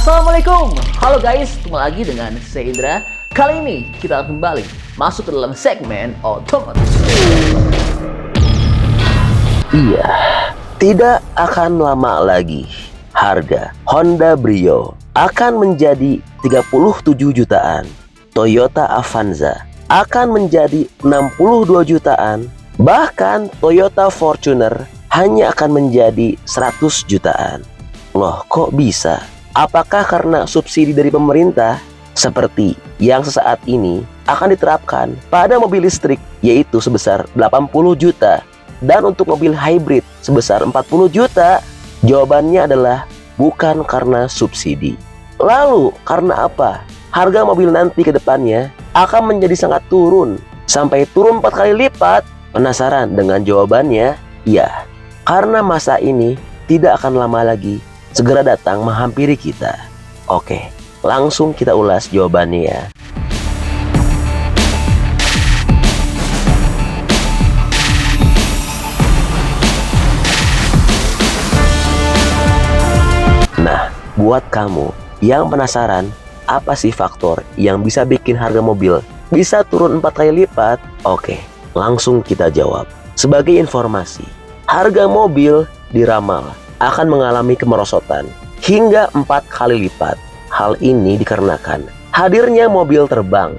Assalamualaikum, halo guys, ketemu lagi dengan saya Indra. Kali ini kita akan kembali masuk ke dalam segmen otomotif. Iya, tidak akan lama lagi harga Honda Brio akan menjadi 37 jutaan, Toyota Avanza akan menjadi 62 jutaan, bahkan Toyota Fortuner hanya akan menjadi 100 jutaan. Loh, kok bisa? Apakah karena subsidi dari pemerintah seperti yang sesaat ini akan diterapkan pada mobil listrik, yaitu sebesar 80 juta, dan untuk mobil hybrid sebesar 40 juta? Jawabannya adalah bukan karena subsidi. Lalu karena apa? Harga mobil nanti ke depannya akan menjadi sangat turun, sampai turun 4 kali lipat. Penasaran dengan jawabannya? Ya, karena masa ini tidak akan lama lagi segera datang menghampiri kita. Oke, langsung kita ulas jawabannya ya. Nah, buat kamu yang penasaran apa sih faktor yang bisa bikin harga mobil bisa turun 4 kali lipat? Oke, langsung kita jawab. Sebagai informasi, harga mobil diramal akan mengalami kemerosotan hingga 4 kali lipat. Hal ini dikarenakan hadirnya mobil terbang.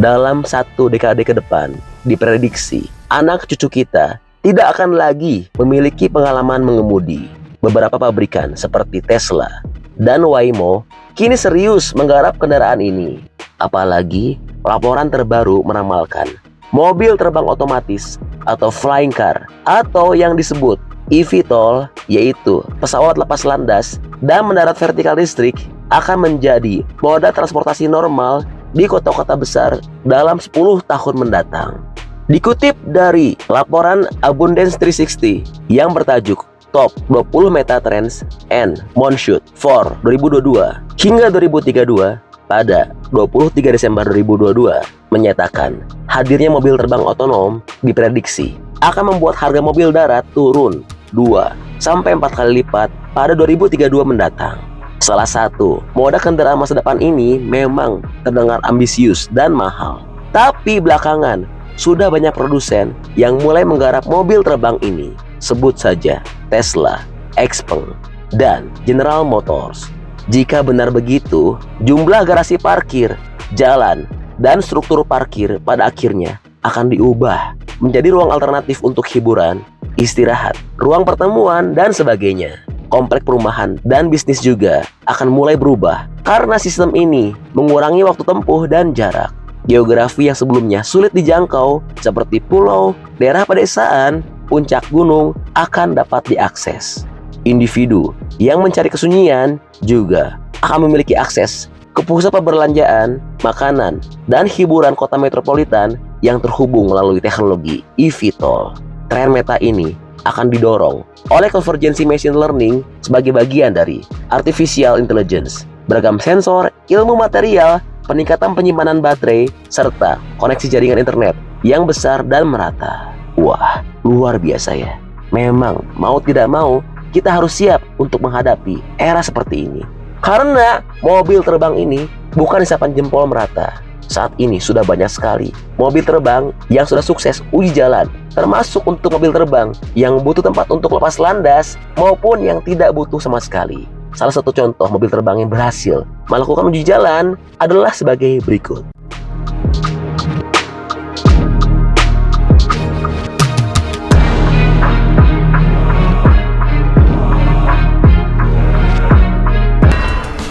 Dalam 1 dekade ke depan, diprediksi anak cucu kita tidak akan lagi memiliki pengalaman mengemudi. Beberapa pabrikan seperti Tesla dan Waymo kini serius menggarap kendaraan ini. Apalagi laporan terbaru meramalkan mobil terbang otomatis atau flying car, atau yang disebut eVTOL, yaitu pesawat lepas landas dan mendarat vertikal listrik, akan menjadi moda transportasi normal di kota-kota besar dalam 10 tahun mendatang. Dikutip dari laporan Abundance 360 yang bertajuk Top 20 Megatrends and Moonshoot for 2022 hingga 2032 pada 23 Desember 2022 menyatakan hadirnya mobil terbang otonom diprediksi akan membuat harga mobil darat turun 2-4 kali lipat pada 2032 mendatang. Salah satu moda kendaraan masa depan ini memang terdengar ambisius dan mahal, tapi belakangan sudah banyak produsen yang mulai menggarap mobil terbang ini. Sebut saja Tesla, XPeng, dan General Motors. Jika benar begitu, jumlah garasi parkir, jalan, dan struktur parkir pada akhirnya akan diubah menjadi ruang alternatif untuk hiburan, istirahat, ruang pertemuan, dan sebagainya. Komplek perumahan dan bisnis juga akan mulai berubah karena sistem ini mengurangi waktu tempuh dan jarak. Geografi yang sebelumnya sulit dijangkau seperti pulau, daerah pedesaan, puncak gunung akan dapat diakses. Individu yang mencari kesunyian juga akan memiliki akses ke pusat perbelanjaan, makanan, dan hiburan kota metropolitan yang terhubung melalui teknologi eVTOL. Tren meta ini akan didorong oleh konvergensi machine learning sebagai bagian dari artificial intelligence, beragam sensor, ilmu material, peningkatan penyimpanan baterai, serta koneksi jaringan internet yang besar dan merata. Wah, luar biasa ya. Memang mau tidak mau kita harus siap untuk menghadapi era seperti ini. Karena mobil terbang ini bukan isapan jempol merata. Saat ini sudah banyak sekali mobil terbang yang sudah sukses uji jalan, termasuk untuk mobil terbang yang butuh tempat untuk lepas landas maupun yang tidak butuh sama sekali. Salah satu contoh mobil terbang yang berhasil melakukan uji jalan adalah sebagai berikut.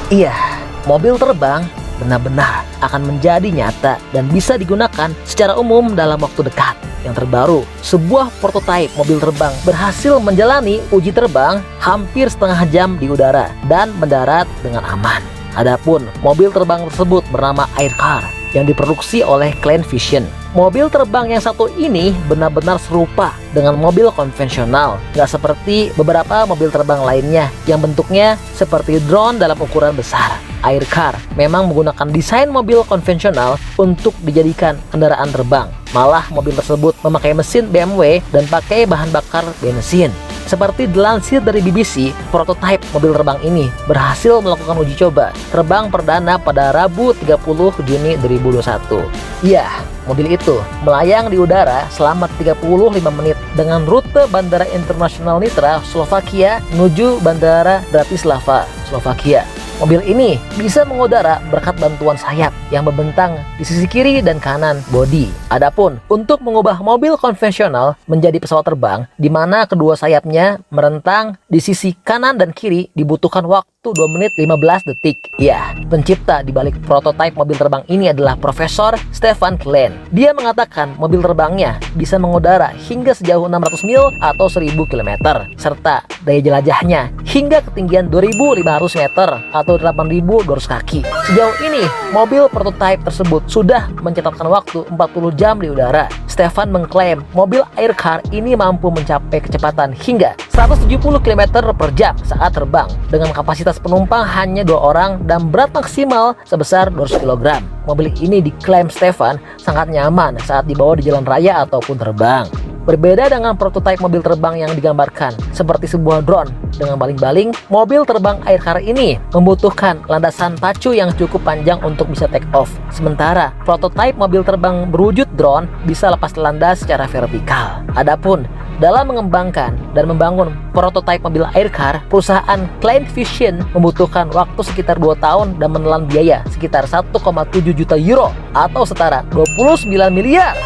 Iya, mobil terbang benar-benar akan menjadi nyata dan bisa digunakan secara umum dalam waktu dekat. Yang terbaru, sebuah prototipe mobil terbang berhasil menjalani uji terbang hampir setengah jam di udara dan mendarat dengan aman. Adapun mobil terbang tersebut bernama Aircar yang diproduksi oleh Clean Vision. Mobil terbang yang satu ini benar-benar serupa dengan mobil konvensional, nggak seperti beberapa mobil terbang lainnya yang bentuknya seperti drone dalam ukuran besar. Aircar memang menggunakan desain mobil konvensional untuk dijadikan kendaraan terbang. Malah mobil tersebut memakai mesin BMW dan pakai bahan bakar bensin. Seperti dilansir dari BBC, prototipe mobil terbang ini berhasil melakukan uji coba terbang perdana pada Rabu 30 Juni 2021. Ya, mobil itu melayang di udara selama 35 menit dengan rute Bandara Internasional Nitra, Slovakia menuju Bandara Bratislava, Slovakia. Mobil ini bisa mengudara berkat bantuan sayap yang membentang di sisi kiri dan kanan bodi. Adapun untuk mengubah mobil konvensional menjadi pesawat terbang di mana kedua sayapnya merentang di sisi kanan dan kiri dibutuhkan waktu 2 menit 15 detik. Ya, pencipta di balik prototipe mobil terbang ini adalah Profesor Stefan Klein. Dia mengatakan mobil terbangnya bisa mengudara hingga sejauh 600 mil atau 1000 km, serta daya jelajahnya hingga ketinggian 2500 meter atau 8200 kaki. Sejauh ini, mobil prototipe tersebut sudah mencatatkan waktu 40 jam di udara. Stefan mengklaim mobil Aircar ini mampu mencapai kecepatan hingga 170 km per jam saat terbang dengan kapasitas penumpang hanya 2 orang dan berat maksimal sebesar 200 kg. Mobil ini diklaim Stefan sangat nyaman saat dibawa di jalan raya ataupun terbang. Berbeda dengan prototipe mobil terbang yang digambarkan seperti sebuah drone dengan baling-baling, mobil terbang Aircar ini membutuhkan landasan pacu yang cukup panjang untuk bisa take off. Sementara prototipe mobil terbang berwujud drone bisa lepas landas secara vertikal. Adapun dalam mengembangkan dan membangun prototipe mobil Aircar, perusahaan Klein Vision membutuhkan waktu sekitar 2 tahun dan menelan biaya sekitar 1,7 juta euro atau setara 29 miliar.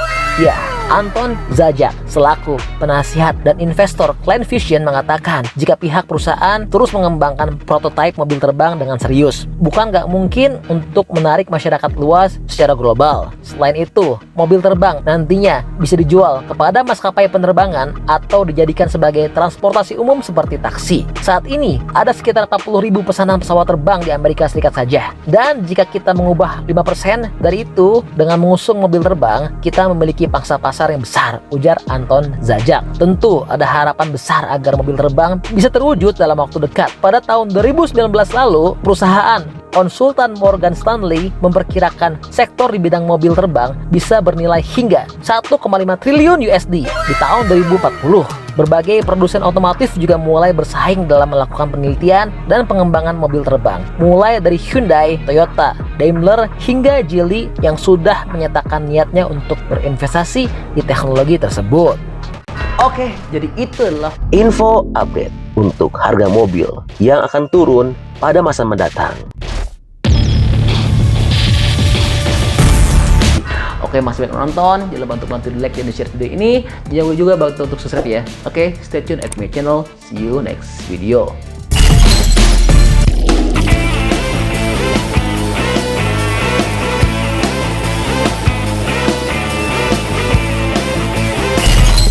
Ya, Anton Zajac selaku penasihat dan investor Klein Vision mengatakan jika pihak perusahaan terus mengembangkan prototipe mobil terbang dengan serius, bukan nggak mungkin untuk menarik masyarakat luas secara global. Selain itu, mobil terbang nantinya bisa dijual kepada maskapai penerbangan atau dijadikan sebagai transportasi umum seperti taksi. Saat ini ada sekitar 40.000 pesanan pesawat terbang di Amerika Serikat saja. Dan jika kita mengubah 5% dari itu dengan mengusung mobil terbang, kita memiliki pangsa pasar yang besar, ujar Anton Zajac. Tentu ada harapan besar agar mobil terbang bisa terwujud dalam waktu dekat. Pada tahun 2019 lalu, perusahaan konsultan Morgan Stanley memperkirakan sektor di bidang mobil terbang bisa bernilai hingga 1,5 triliun USD di tahun 2040. Berbagai produsen otomotif juga mulai bersaing dalam melakukan penelitian dan pengembangan mobil terbang, mulai dari Hyundai, Toyota, Daimler, hingga Geely yang sudah menyatakan niatnya untuk berinvestasi di teknologi tersebut. Oke, jadi itulah Info update untuk harga mobil yang akan turun pada masa mendatang. Oke, masih banyak nonton, jangan lupa untuk bantu di like dan di share video ini. Jangan lupa juga bantu untuk subscribe ya. Oke, stay tune at my channel. See you next video.